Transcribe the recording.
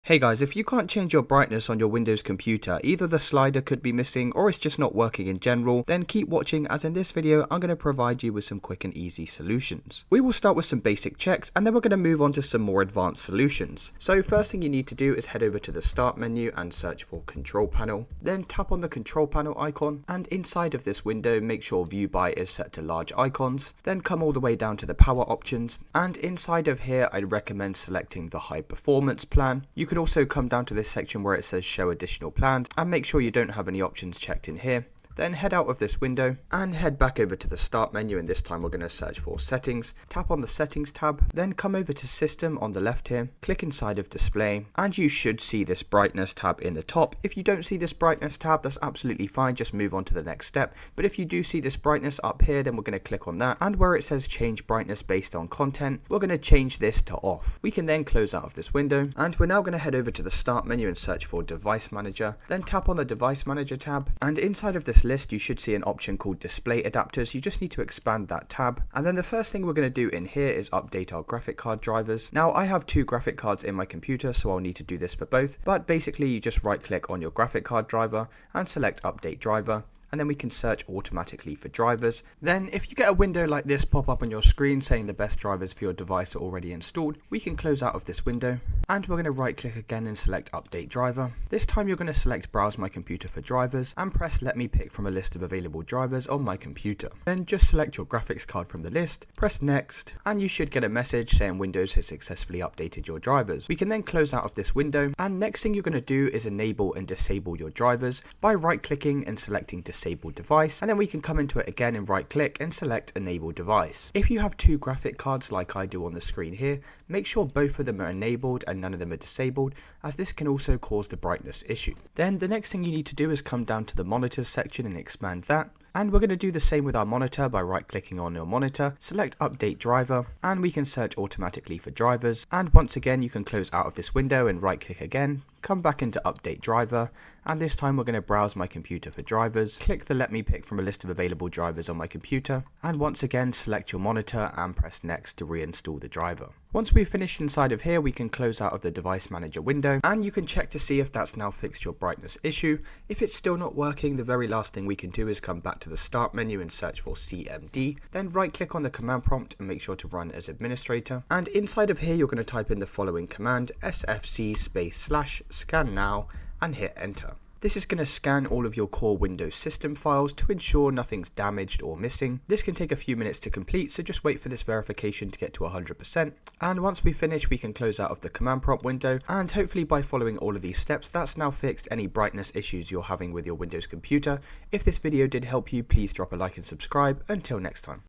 Hey guys, if you can't change your brightness on your Windows computer, either the slider could be missing or it's just not working in general, then keep watching, as in this video I'm going to provide you with some quick and easy solutions. We will start with some basic checks and then we're going to move on to some more advanced solutions. So first thing you need to do is head over to the start menu and search for control panel. Then tap on the control panel icon, and inside of this window make sure view by is set to large icons. Then come all the way down to the power options, and inside of here I'd recommend selecting the high performance plan. You could also come down to this section where it says show additional plans and make sure you don't have any options checked in here. Then head out of this window and head back over to the start menu, and this time we're going to search for settings. Tap on the settings tab, then come over to system on the left here, click inside of display, and you should see this brightness tab in the top. If you don't see this brightness tab, that's absolutely fine, just move on to the next step. But if you do see this brightness up here, then we're going to click on that, and where it says change brightness based on content, we're going to change this to off. We can then close out of this window, and we're now going to head over to the start menu and search for device manager. Then tap on the device manager tab, and inside of this list you should see an option called display adapters. You just need to expand that tab, and then the first thing we're going to do in here is update our graphic card drivers. Now I have two graphic cards in my computer, so I'll need to do this for both, but basically you just right click on your graphic card driver and select update driver, and then we can search automatically for drivers. Then if you get a window like this pop up on your screen saying the best drivers for your device are already installed, we can close out of this window, and we're going to right click again and select update driver. This time you're going to select browse my computer for drivers and press let me pick from a list of available drivers on my computer. Then just select your graphics card from the list, press next, and you should get a message saying Windows has successfully updated your drivers. We can then close out of this window, and next thing you're going to do is enable and disable your drivers by right clicking and selecting disable device, and then we can come into it again and right click and select enable device. If you have two graphic cards like I do on the screen here, make sure both of them are enabled and none of them are disabled, as this can also cause the brightness issue. Then the next thing you need to do is come down to the monitors section and expand that. And we're going to do the same with our monitor by right clicking on your monitor, select update driver, and we can search automatically for drivers. And once again you can close out of this window and right click again, come back into update driver, and this time we're going to browse my computer for drivers, click the let me pick from a list of available drivers on my computer, and once again select your monitor and press next to reinstall the driver. Once we've finished inside of here, we can close out of the device manager window, and you can check to see if that's now fixed your brightness issue. If it's still not working, the very last thing we can do is come back to the start menu and search for CMD, then right click on the command prompt and make sure to run as administrator, and inside of here you're going to type in the following command, sfc /scan now, and hit enter. This is going to scan all of your core Windows system files to ensure nothing's damaged or missing. This can take a few minutes to complete, so just wait for this verification to get to 100%. And once we finish, we can close out of the command prompt window, and hopefully by following all of these steps, that's now fixed any brightness issues you're having with your Windows computer. If this video did help you, please drop a like and subscribe. Until next time.